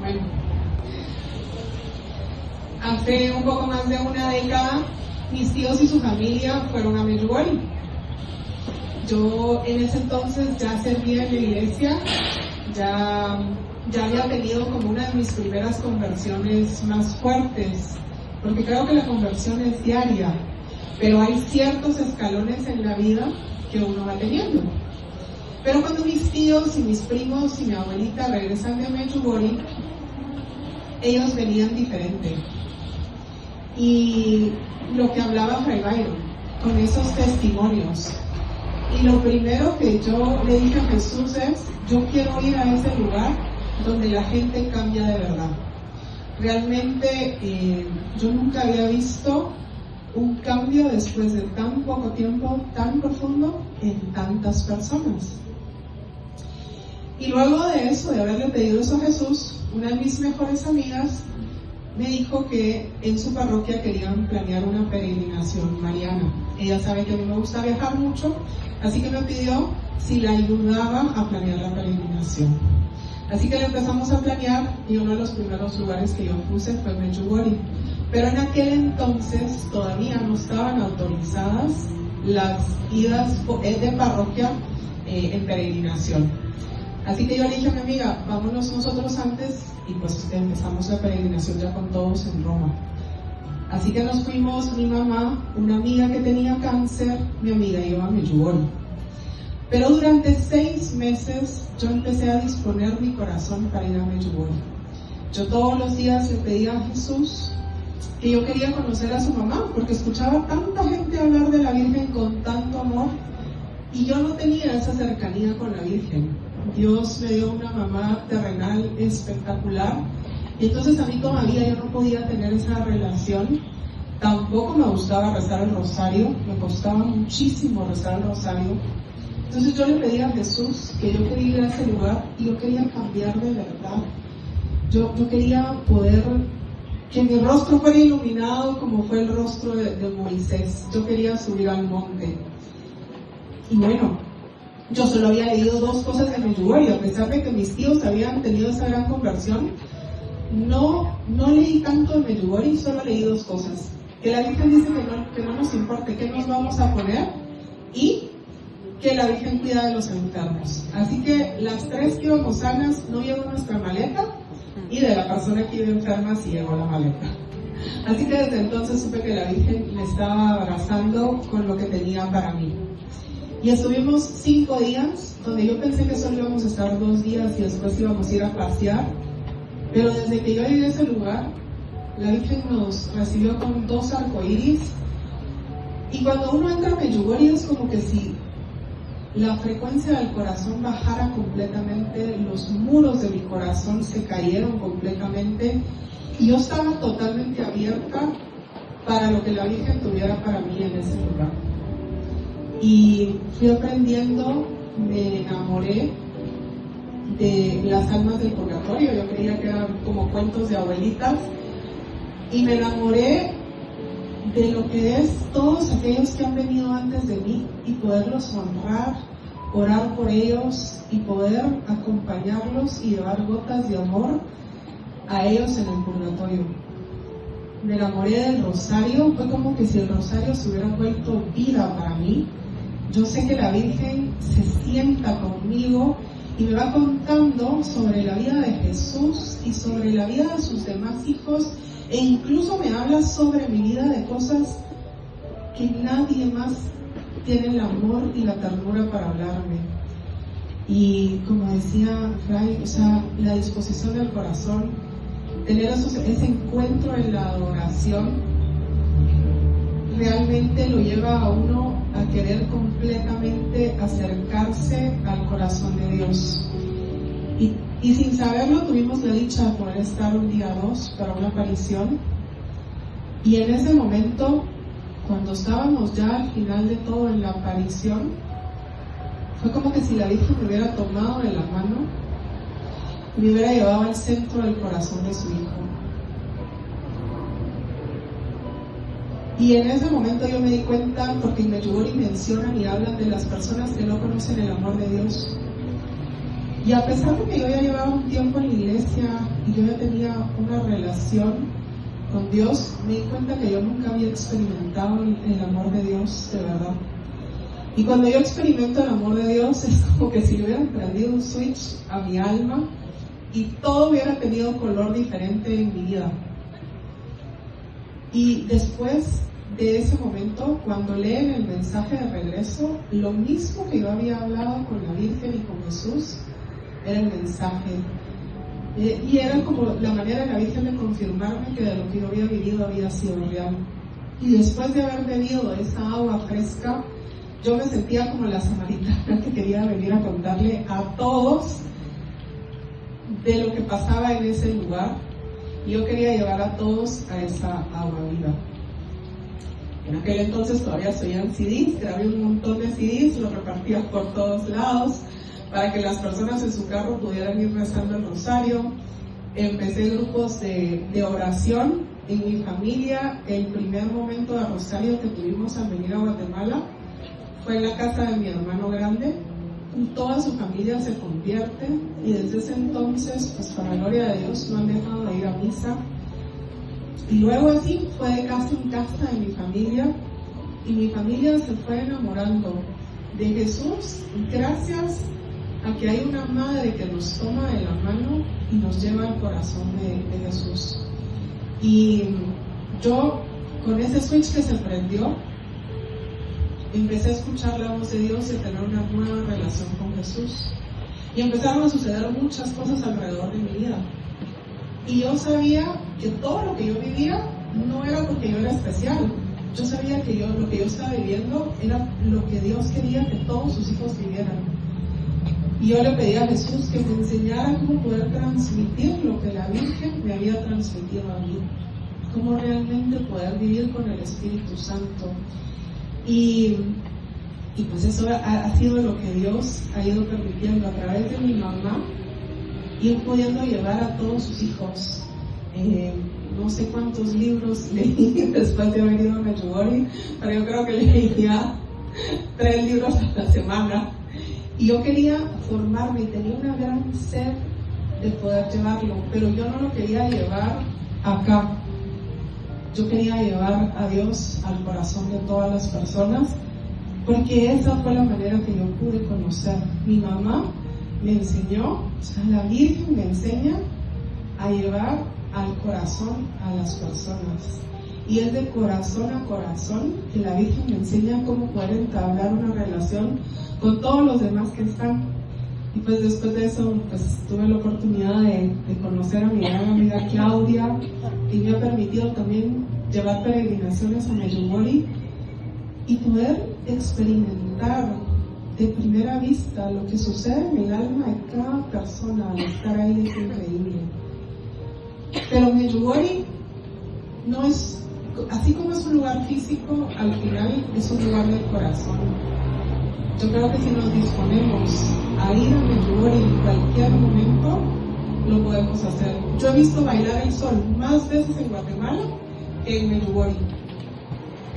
Bueno, hace un poco más de una década, mis tíos y su familia fueron a Medjugorje. Yo en ese entonces ya servía en la iglesia, ya había tenido como una de mis primeras conversiones más fuertes, porque creo que la conversión es diaria, pero hay ciertos escalones en la vida que uno va teniendo. Pero cuando mis tíos y mis primos y mi abuelita regresan de Medjugorje, ellos venían diferente. Y lo que hablaba Fray Byron, con esos testimonios. Y lo primero que yo le dije a Jesús es, yo quiero ir a ese lugar donde la gente cambia de verdad. Realmente yo nunca había visto un cambio después de tan poco tiempo, tan profundo, en tantas personas. Y luego de eso, de haberle pedido eso a Jesús, una de mis mejores amigas me dijo que en su parroquia querían planear una peregrinación mariana. Ella sabe que a mí me gusta viajar mucho, así que me pidió si la ayudaba a planear la peregrinación. Así que le empezamos a planear y uno de los primeros lugares que yo puse fue Medjugorje. Pero en aquel entonces todavía no estaban autorizadas las idas de parroquia en peregrinación. Así que yo le dije a mi amiga, vámonos nosotros antes, y pues empezamos la peregrinación ya con todos en Roma. Así que nos fuimos, mi mamá, una amiga que tenía cáncer, mi amiga y yo a Medjugorje. Pero durante 6 meses yo empecé a disponer mi corazón para ir a Medjugorje. Yo todos los días le pedía a Jesús que yo quería conocer a su mamá, porque escuchaba tanta gente hablar de la Virgen con tanto amor, y yo no tenía esa cercanía con la Virgen. Dios me dio una mamá terrenal espectacular, y entonces a mí todavía yo no podía tener esa relación. Tampoco me gustaba rezar el rosario, me costaba muchísimo rezar el rosario. Entonces yo le pedí a Jesús que yo quería ir a ese lugar y yo quería cambiar de verdad. Yo quería poder que mi rostro fuera iluminado como fue el rostro de Moisés. Yo quería subir al monte. Y bueno, yo solo había leído 2 cosas de Medjugorje, a pesar de que mis tíos habían tenido esa gran conversión. No leí tanto de Medjugorje, solo leí 2 cosas. Que la Virgen dice que no nos importe qué nos vamos a poner, y que la Virgen cuida de los enfermos. Así que las 3 que íbamos sanas no llevó nuestra maleta, y de la persona que iba enferma sí llevó la maleta. Así que desde entonces supe que la Virgen me estaba abrazando con lo que tenía para mí. Y estuvimos 5 días, donde yo pensé que solo íbamos a estar 2 días y después íbamos a ir a pasear. Pero desde que yo llegué a ese lugar, la Virgen nos recibió con 2 arcoíris. Y cuando uno entra a Medjugorje es como que si la frecuencia del corazón bajara completamente, los muros de mi corazón se cayeron completamente, y yo estaba totalmente abierta para lo que la Virgen tuviera para mí en ese lugar. Y fui aprendiendo, me enamoré de las almas del purgatorio. Yo creía que eran como cuentos de abuelitas, y me enamoré de lo que es todos aquellos que han venido antes de mí, y poderlos honrar, orar por ellos y poder acompañarlos y llevar gotas de amor a ellos en el purgatorio. Me enamoré del rosario, fue como que si el rosario se hubiera vuelto vida para mí. Yo sé que la Virgen se sienta conmigo y me va contando sobre la vida de Jesús y sobre la vida de sus demás hijos, e incluso me habla sobre mi vida, de cosas que nadie más tiene el amor y la ternura para hablarme. Y como decía Fray, la disposición del corazón, tener ese encuentro en la adoración, realmente lo lleva a uno a querer completamente acercarse al corazón de Dios. Y sin saberlo tuvimos la dicha de poder estar un día 2 para una aparición, y en ese momento, cuando estábamos ya al final de todo en la aparición, fue como que si la Virgen me hubiera tomado de la mano y me hubiera llevado al centro del corazón de su hijo. Y en ese momento yo me di cuenta, porque en Medjugorje mencionan y hablan de las personas que no conocen el amor de Dios. Y a pesar de que yo ya llevaba un tiempo en la iglesia y yo ya relación con Dios, me di cuenta que yo nunca había experimentado el amor de Dios de verdad. Y cuando yo experimento el amor de Dios, es como que si le hubieran prendido un switch a mi alma y todo hubiera tenido color diferente en mi vida. Y después de ese momento, cuando leen el mensaje de regreso, lo mismo que yo había hablado con la Virgen y con Jesús, era el mensaje. Y era como la manera de la Virgen de confirmarme que de lo que yo había vivido había sido real. Y después de haber bebido esa agua fresca, yo me sentía como la samaritana que quería venir a contarle a todos de lo que pasaba en ese lugar. Y yo quería llevar a todos a esa agua viva. En aquel entonces todavía se oían CDs, grabé un montón de CDs, los repartía por todos lados para que las personas en su carro pudieran ir rezando el rosario. Empecé grupos de oración en mi familia. El primer momento de rosario que tuvimos al venir a Guatemala fue en la casa de mi hermano grande. Toda su familia se convierte y desde ese entonces, pues para la gloria de Dios, no han dejado de ir a misa. Y luego así fue de casa en casa de mi familia, y mi familia se fue enamorando de Jesús gracias a que hay una madre que nos toma de la mano y nos lleva al corazón de Jesús. Y yo, con ese switch que se prendió, empecé a escuchar la voz de Dios y a tener una nueva relación con Jesús. Y empezaron a suceder muchas cosas alrededor de mi vida. Y yo sabía que todo lo que yo vivía no era porque yo era especial. Yo sabía que lo que yo estaba viviendo era lo que Dios quería que todos sus hijos vivieran. Y yo le pedí a Jesús que me enseñara cómo poder transmitir lo que la Virgen me había transmitido a mí. Cómo realmente poder vivir con el Espíritu Santo. Y pues eso ha sido lo que Dios ha ido permitiendo a través de mi mamá, ir pudiendo llevar a todos sus hijos. No sé cuántos libros leí después de haber ido a Medjugorje, pero yo creo que leía 3 libros a la semana. Y yo quería formarme y tenía una gran sed de poder llevarlo, pero yo no lo quería llevar acá. Yo quería llevar a Dios al corazón de todas las personas, porque esa fue la manera que yo pude conocer. Mi mamá me enseñó, o sea, la Virgen me enseña a llevar al corazón a las personas. Y es de corazón a corazón que la Virgen me enseña cómo poder entablar una relación con todos los demás que están. Y pues después de eso, pues tuve la oportunidad de conocer a mi gran amiga Claudia, y me ha permitido también llevar peregrinaciones a Medjugorje y poder experimentar de primera vista lo que sucede en el alma de cada persona al estar ahí. Es increíble. Pero Medjugorje no es, así como es un lugar físico, al final es un lugar del corazón. Yo creo que si nos disponemos a ir a Medjugorje en cualquier momento, lo podemos hacer. Yo he visto bailar el sol más veces en Guatemala que en Medjugorje.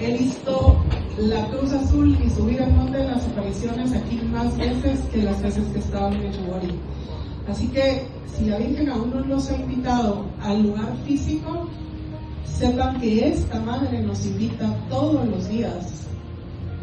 He visto la Cruz Azul y subir el monte de las apariciones aquí más veces que las veces que estaba en Medjugorje. Así que si la Virgen aún no los ha invitado al lugar físico, sepan que esta Madre nos invita todos los días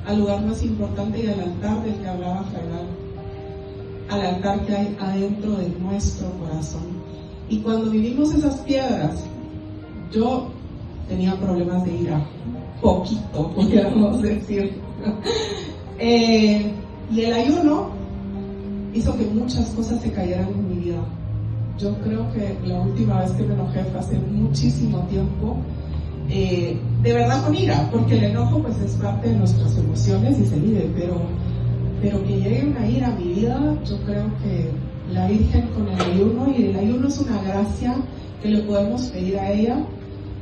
al lugar más importante y al altar del que hablaba Fergal, al altar que hay adentro de nuestro corazón. Y cuando vivimos esas piedras, yo tenía problemas de ira, poquito, podríamos decir. Y el ayuno hizo que muchas cosas se cayeran en mi vida. Yo creo que la última vez que me enojé fue hace muchísimo tiempo, de verdad con ira, porque el enojo pues es parte de nuestras emociones y se vive, pero que llegue una ira a mi vida, yo creo que la Virgen con el ayuno, y el ayuno es una gracia que le podemos pedir a ella,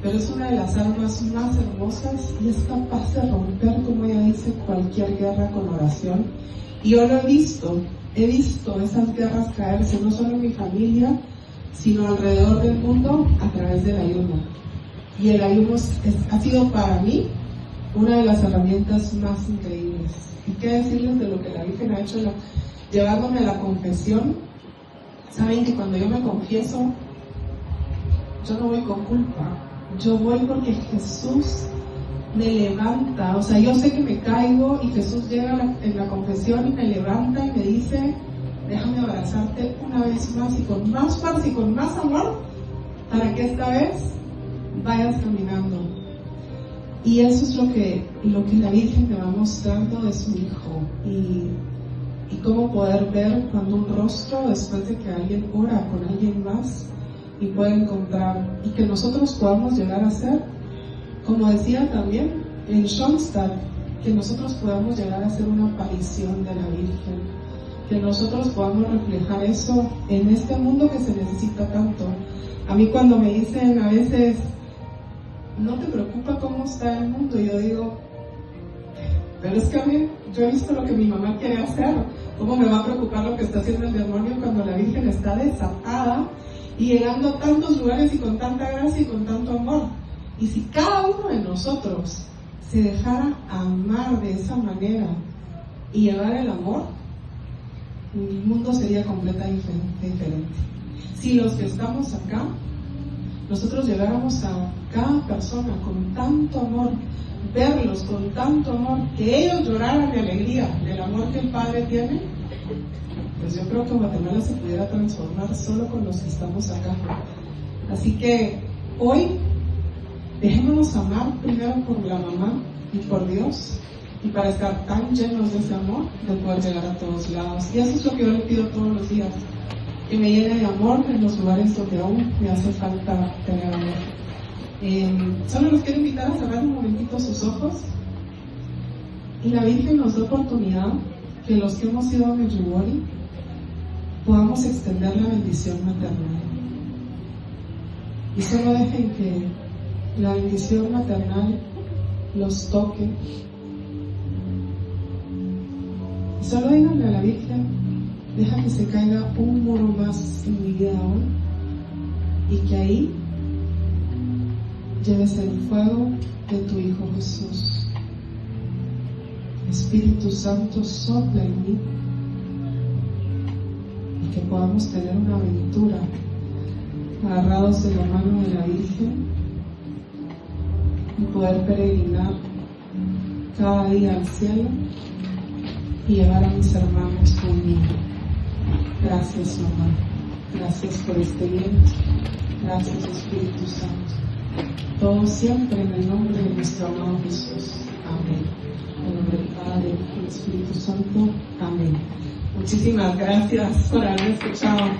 pero es una de las armas más hermosas y es capaz de romper, como ella dice, cualquier guerra con oración. Y yo lo he visto esas guerras caerse, no solo en mi familia, sino alrededor del mundo a través del ayuno. Y el ayuno ha sido para mí una de las herramientas más increíbles. ¿Y qué decirles de lo que la Virgen ha hecho llevándome a la confesión? Saben que cuando yo me confieso, yo no voy con culpa, yo voy porque Jesús me levanta. O sea, yo sé que me caigo y Jesús llega en la confesión y me levanta y me dice, déjame abrazarte una vez más y con más fuerza y con más amor para que esta vez vayas caminando. Y eso es lo que la Virgen me va mostrando de su Hijo, y cómo poder ver cuando un rostro, después de que alguien ora con alguien más, y puede encontrar, y que nosotros podamos llegar a ser, como decía también en Schoenstatt, que nosotros podamos llegar a ser una aparición de la Virgen, que nosotros podamos reflejar eso en este mundo que se necesita tanto. A mí cuando me dicen a veces, ¿no te preocupa cómo está el mundo? Yo digo, pero es que a mí, yo he visto lo que mi mamá quiere hacer. ¿Cómo me va a preocupar lo que está haciendo el demonio cuando la Virgen está desatada y llegando a tantos lugares y con tanta gracia y con tanto amor? Y si cada uno de nosotros se dejara amar de esa manera y llevar el amor, el mundo sería completamente diferente. Si los que estamos acá, nosotros llegáramos a cada persona con tanto amor, verlos con tanto amor, que ellos lloraran de alegría del amor que el Padre tiene, pues yo creo que Guatemala se pudiera transformar solo con los que estamos acá. Así que hoy dejémonos amar primero por la mamá y por Dios, y para estar tan llenos de ese amor, de poder llegar a todos lados. Y eso es lo que yo le pido todos los días, que me llene de amor en los lugares donde aún me hace falta tener amor. Solo los quiero invitar a cerrar un momentito sus ojos, y la Virgen nos da oportunidad que los que hemos ido a Medjugorje podamos extender la bendición maternal. Y solo dejen que la bendición maternal los toque. Y solo díganle a la Virgen, deja que se caiga un muro más en mi vida hoy, y que ahí lleves el fuego de tu Hijo Jesús. Espíritu Santo, sopla en mí, y que podamos tener una aventura agarrados de la mano de la Virgen y poder peregrinar cada día al cielo y llevar a mis hermanos conmigo. Gracias, mamá. Gracias por este bien. Gracias, Espíritu Santo. Todo siempre en el nombre de nuestro amado Jesús. Amén. En el nombre del Padre, del Espíritu Santo. Amén. Muchísimas gracias por haberme escuchado.